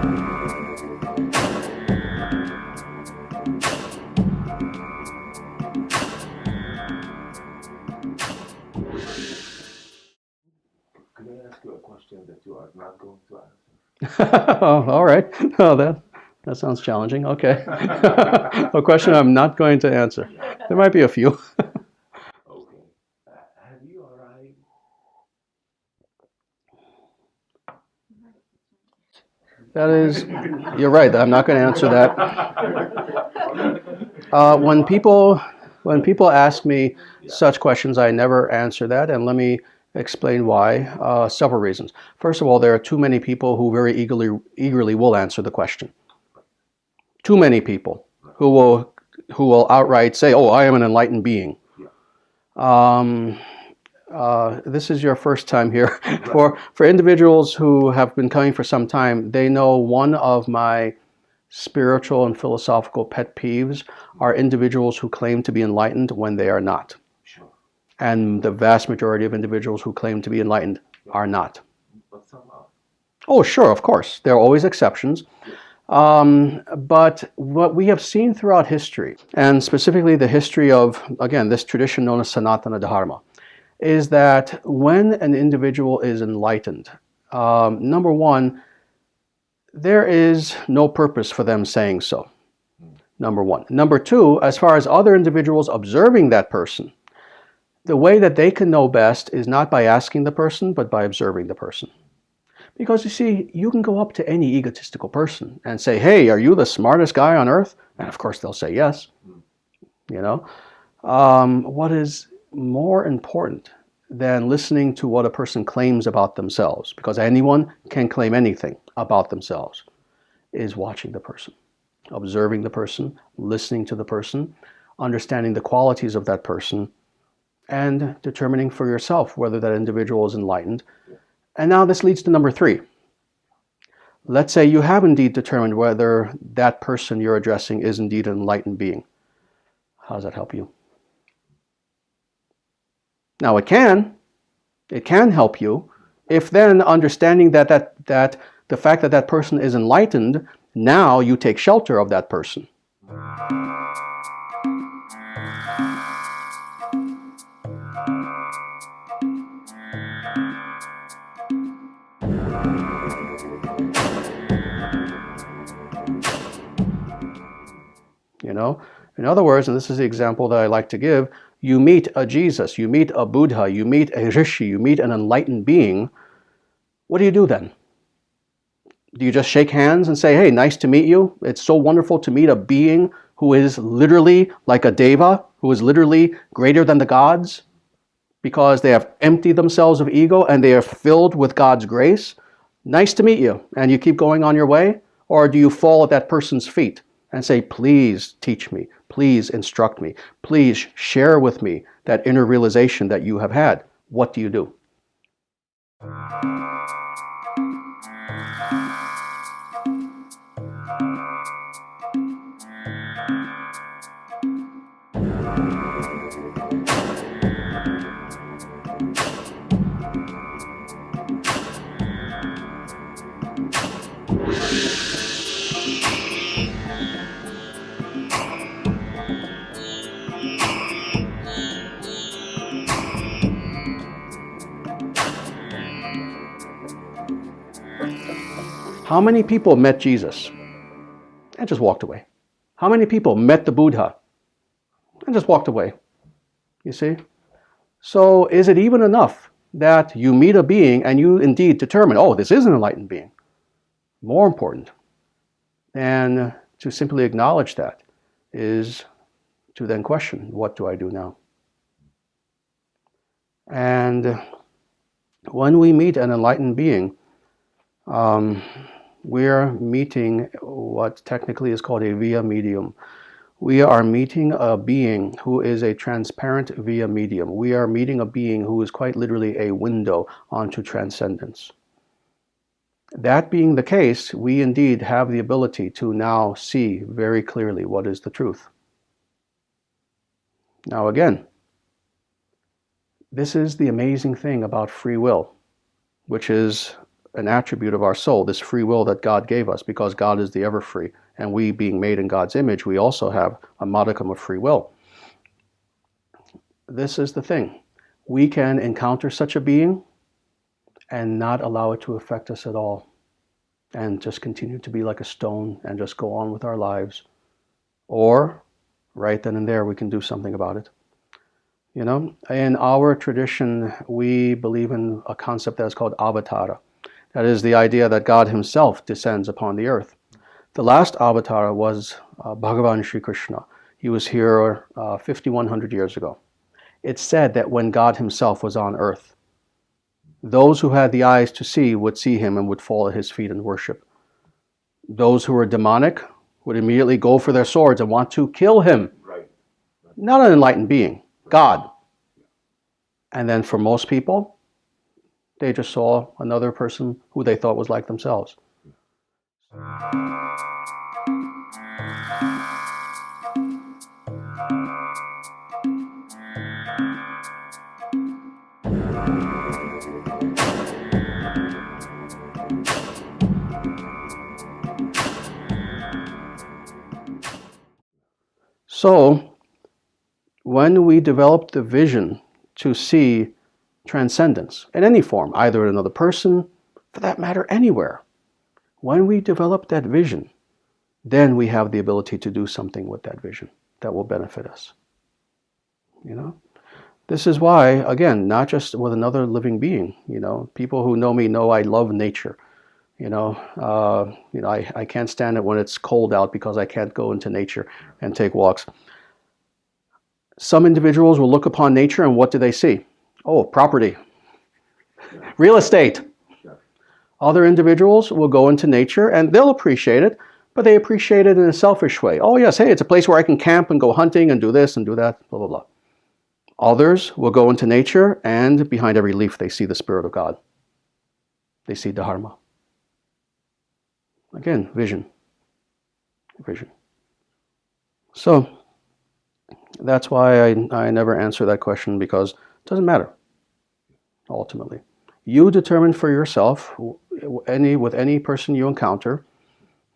Could I ask you a question that you are not going to answer? Oh, all right. Oh, that sounds challenging. Okay. A question I'm not going to answer. There might be a few. Okay. Have you arrived? That is, you're right. I'm not going to answer that. When people ask me such questions, I never answer that, and let me explain why. Several reasons. First of all, there are too many people who very eagerly will answer the question. Too many people who will outright say, "Oh, I am an enlightened being." Um, this is your first time here. For individuals who have been coming for some time, they know one of my spiritual and philosophical pet peeves are individuals who claim to be enlightened when they are not. Sure. And the vast majority of individuals who claim to be enlightened are not. But somehow. Oh, sure, of course. There are always exceptions. But what we have seen throughout history, and specifically the history of, again, this tradition known as Sanatana Dharma, is that when an individual is enlightened, number one, there is no purpose for them saying so. Number one. Number two, as far as other individuals observing that person, the way that they can know best is not by asking the person, but by observing the person. Because you see, you can go up to any egotistical person and say, "Hey, are you the smartest guy on earth?" And of course they'll say yes. What is more important than listening to what a person claims about themselves, because anyone can claim anything about themselves, is watching the person, observing the person, listening to the person, understanding the qualities of that person, and determining for yourself whether that individual is enlightened. And now this leads to number three. Let's say you have indeed determined whether that person you're addressing is indeed an enlightened being. How does that help you? Now it can help you if then understanding that the fact that that person is enlightened, now you take shelter of that person. In other words, and this is the example that I like to give, you meet a Jesus, you meet a Buddha, you meet a Rishi, you meet an enlightened being. What do you do then? Do you just shake hands and say, "Hey, nice to meet you. It's so wonderful to meet a being who is literally like a deva, who is literally greater than the gods, because they have emptied themselves of ego and they are filled with God's grace? Nice to meet you," and you keep going on your way? Or do you fall at that person's feet and say, "Please teach me, please instruct me, please share with me that inner realization that you have had"? What do you do? How many people met Jesus and just walked away? How many people met the Buddha and just walked away? You see? So is it even enough that you meet a being and you indeed determine, "Oh, this is an enlightened being"? More important than to simply acknowledge that is to then question, what do I do now? And when we meet an enlightened being, we're meeting what technically is called a via medium. We are meeting a being who is a transparent via medium. We are meeting a being who is quite literally a window onto transcendence. That being the case, we indeed have the ability to now see very clearly what is the truth. Now again, this is the amazing thing about free will, which is an attribute of our soul, this free will that God gave us, because God is the ever free. And we, being made in God's image, we also have a modicum of free will. This is the thing. We can encounter such a being and not allow it to affect us at all, and just continue to be like a stone and just go on with our lives. Or, right then and there, we can do something about it. You know, in our tradition, we believe in a concept that is called avatara. That is the idea that God himself descends upon the earth. The last avatara was Bhagavan Sri Krishna. He was here 5,100 years ago. It's said that when God himself was on earth, those who had the eyes to see would see him and would fall at his feet and worship. Those who were demonic would immediately go for their swords and want to kill him. Right. Not an enlightened being, God. And then for most people, they just saw another person who they thought was like themselves. So, when we develop the vision to see transcendence in any form, either in another person, for that matter, anywhere, when we develop that vision, then we have the ability to do something with that vision that will benefit us. You know? This is why, again, not just with another living being, you know, people who know me know I love nature. I can't stand it when it's cold out because I can't go into nature and take walks. Some individuals will look upon nature and what do they see? Oh, property, real estate. Other individuals will go into nature and they'll appreciate it, but they appreciate it in a selfish way. Oh yes, hey, it's a place where I can camp and go hunting and do this and do that, blah, blah, blah. Others will go into nature and behind every leaf they see the Spirit of God. They see Dharma. Again, vision. Vision. So, that's why I never answer that question, because it doesn't matter, ultimately. You determine for yourself, with any person you encounter,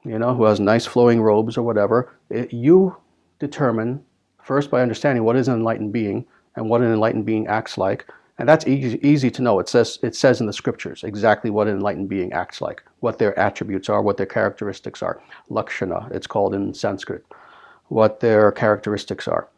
you know, who has nice flowing robes or whatever, you determine first by understanding what is an enlightened being and what an enlightened being acts like. And that's easy to know. It says in the scriptures exactly what an enlightened being acts like, what their attributes are, what their characteristics are. Lakshana, it's called in Sanskrit, what their characteristics are.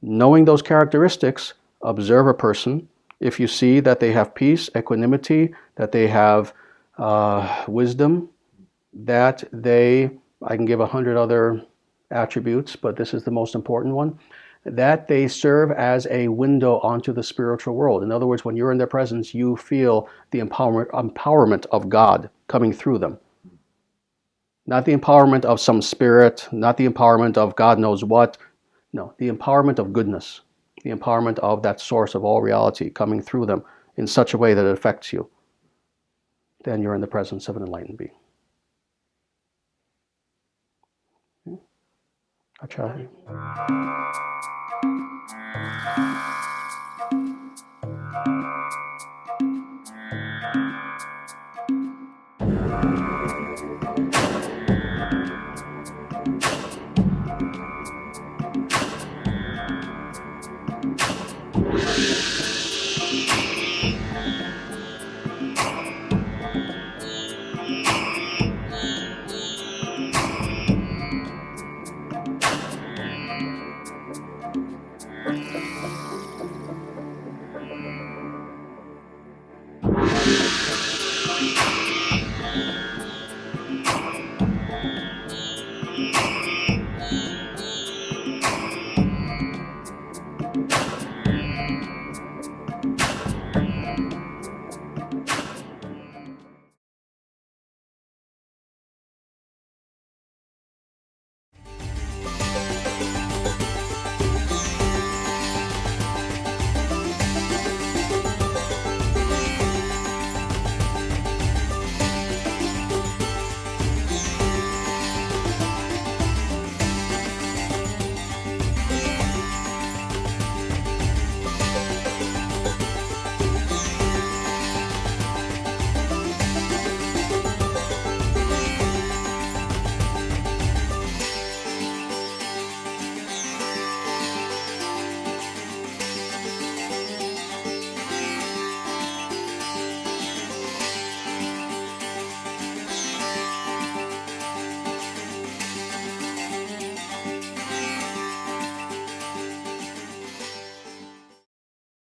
Knowing those characteristics, observe a person. If you see that they have peace, equanimity, that they have wisdom, that I can give 100 other attributes, but this is the most important one, that they serve as a window onto the spiritual world. In other words, when you're in their presence, you feel the empowerment of God coming through them. Not the empowerment of some spirit, not the empowerment of God knows what. No, the empowerment of goodness, the empowerment of that source of all reality coming through them in such a way that it affects you. Then you're in the presence of an enlightened being. Acharya.